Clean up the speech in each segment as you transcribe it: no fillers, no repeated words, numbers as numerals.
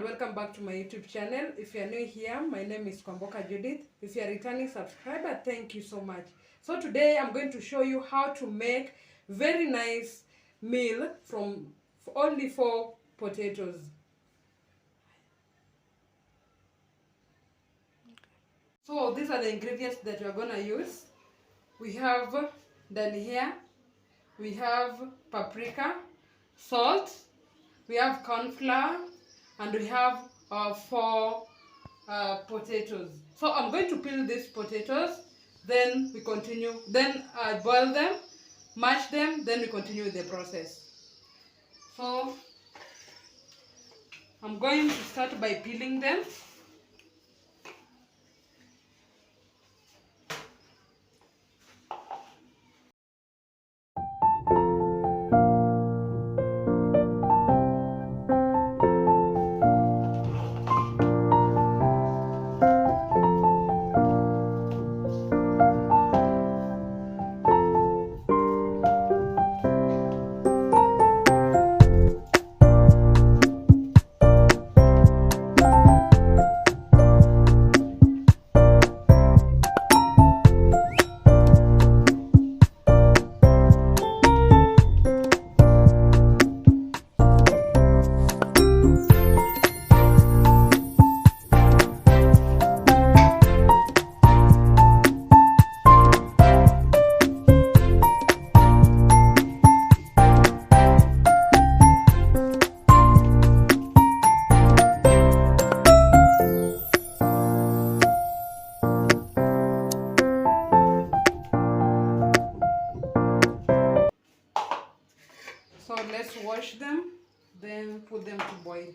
welcome back to my YouTube channel. If you are new here, my name is Kwamboka Judith. If you are a returning subscriber, thank you so much. So today I'm going to show you how to make very nice meal from only 4 potatoes. So these are the ingredients that we are going to use. We have dhania, we have paprika, salt, we have corn flour, and we have 4 potatoes. So I'm going to peel these potatoes, then we continue, then I boil them, mash them, then we continue with the process. So I'm going to start by peeling them. So let's wash them, then put them to boil.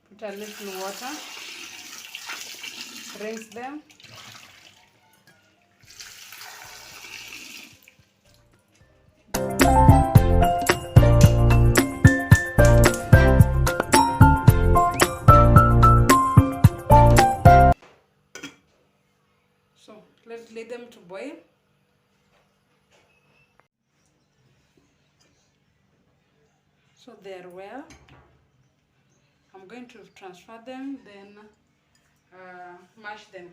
Put a little water, rinse them. So let's let them to boil. So they are well. I'm going to transfer them, then mash them.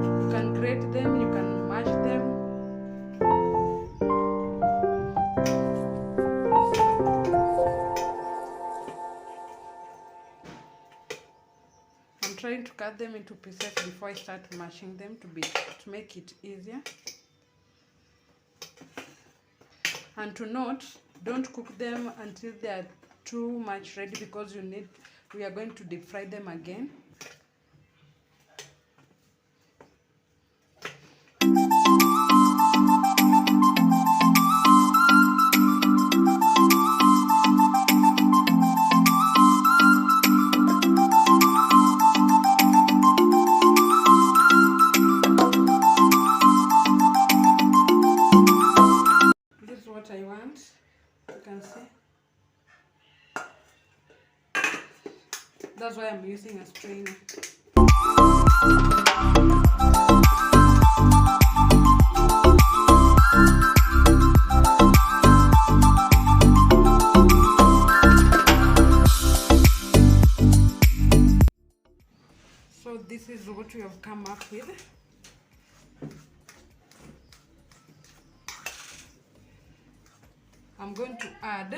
You can grate them, you can mash them. I'm trying to cut them into pieces before I start mashing them to make it easier. And to note, don't cook them until they are too much ready, because we are going to deep fry them again. I want, you can see. That's why I'm using a strainer. So this is what we have come up with. I'm going to add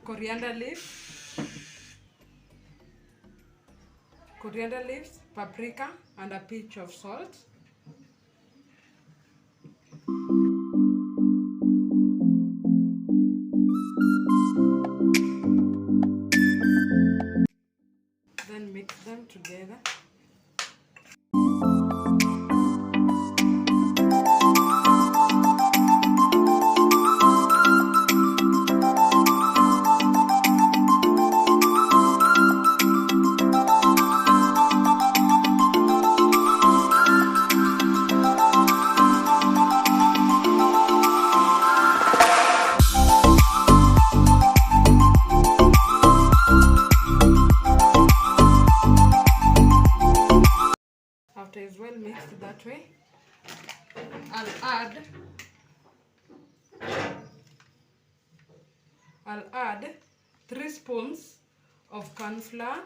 coriander leaves, paprika, and a pinch of salt. Then mix them together. add 3 spoons of corn flour.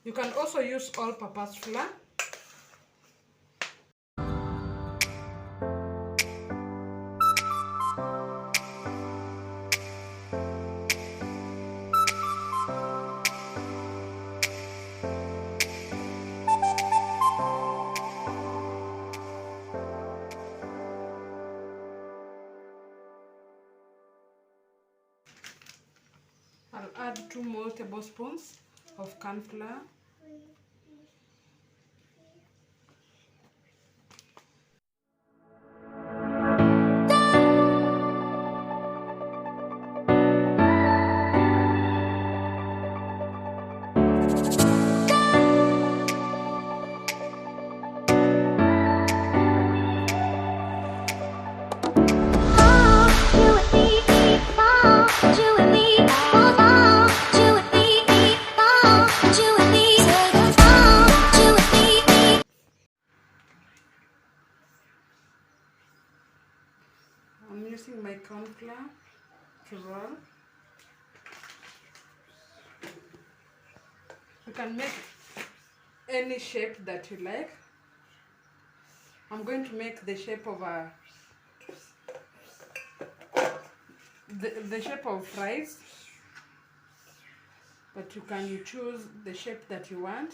You can also use all-purpose flour. I'll add 2 more tablespoons of corn flour. I'm using my corn flour to roll. You can make any shape that you like. I'm going to make the shape of the shape of fries, but you can choose the shape that you want.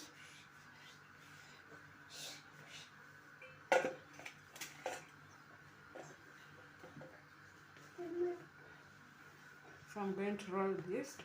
So I'm going to roll this.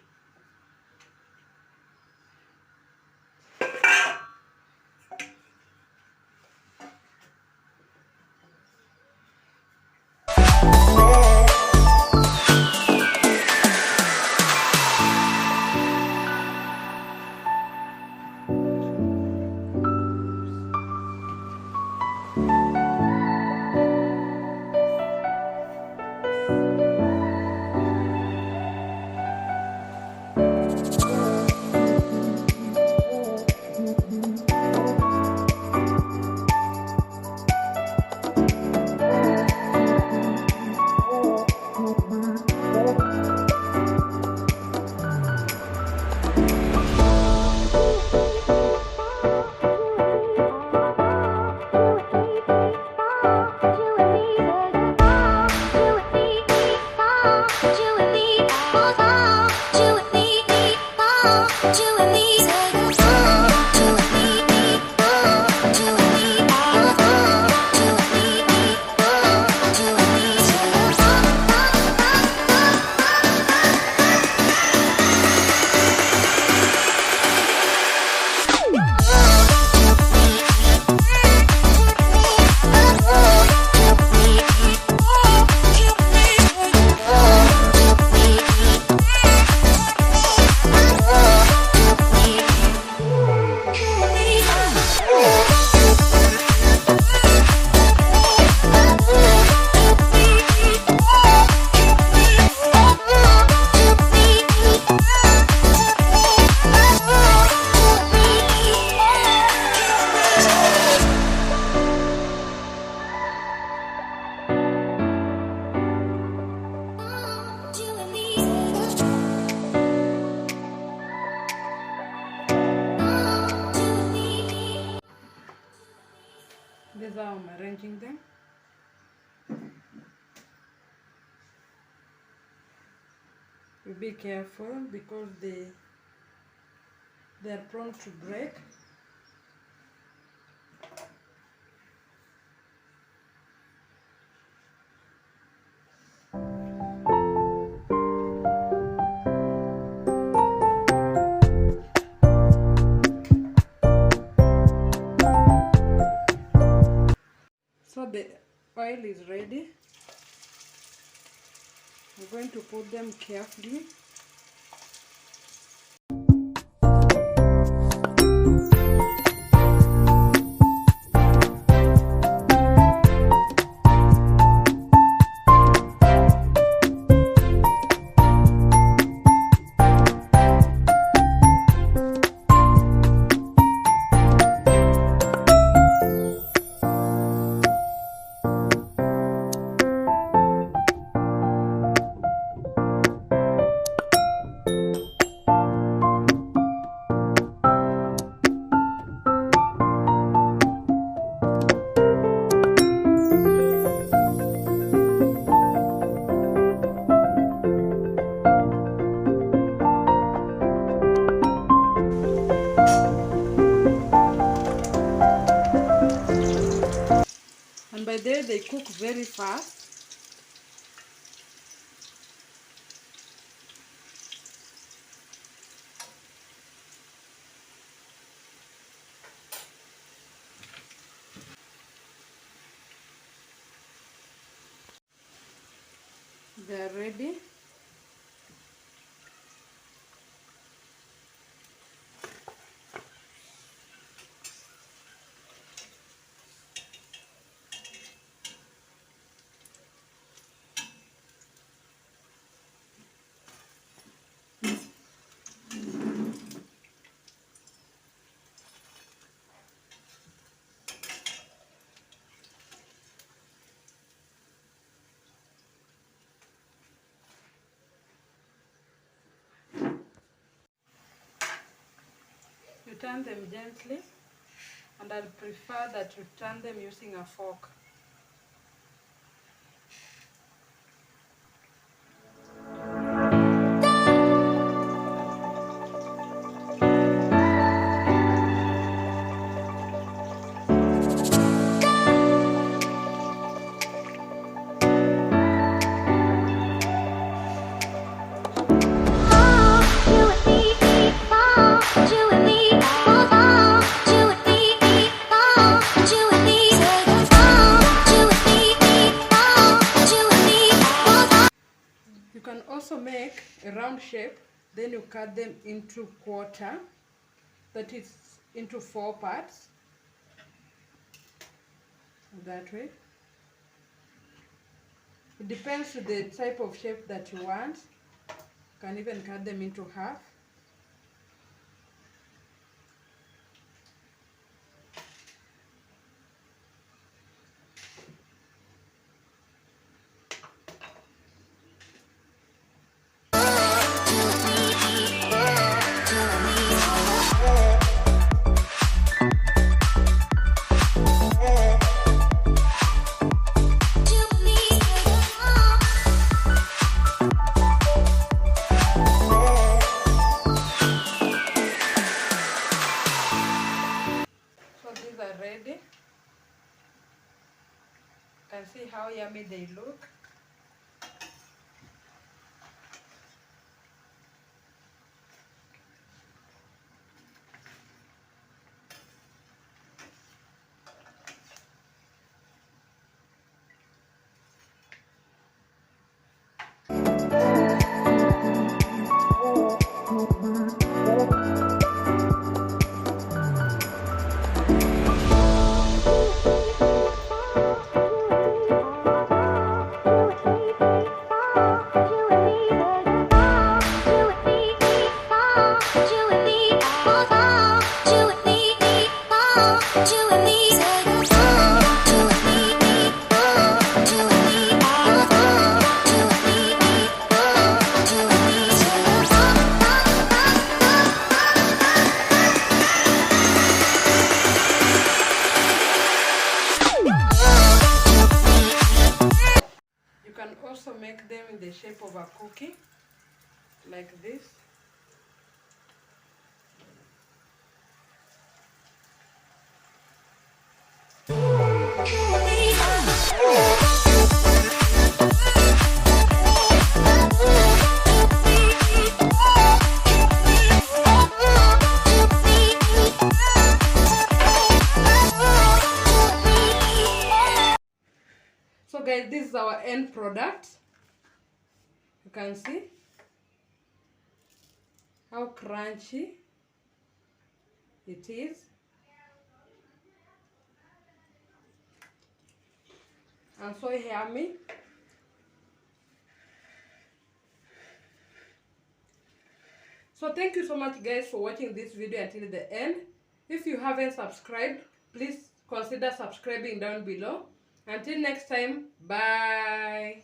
This is how I'm arranging them. You be careful because they are prone to break. So the oil is ready. I'm going to put them carefully. by the way, they cook very fast. They are ready. You turn them gently, and I prefer that you turn them using a fork. You can also make a round shape, then you cut them into quarter, that is into 4 parts, that way. It depends on the type of shape that you want. You can even cut them into half. Ready. You can see how yummy they look. Also make them in the shape of a cookie, like this. So guys, this is our end product. You can see how crunchy it is. And so yummy. So thank you so much guys for watching this video until the end. If you haven't subscribed, please consider subscribing down below. Until next time, bye.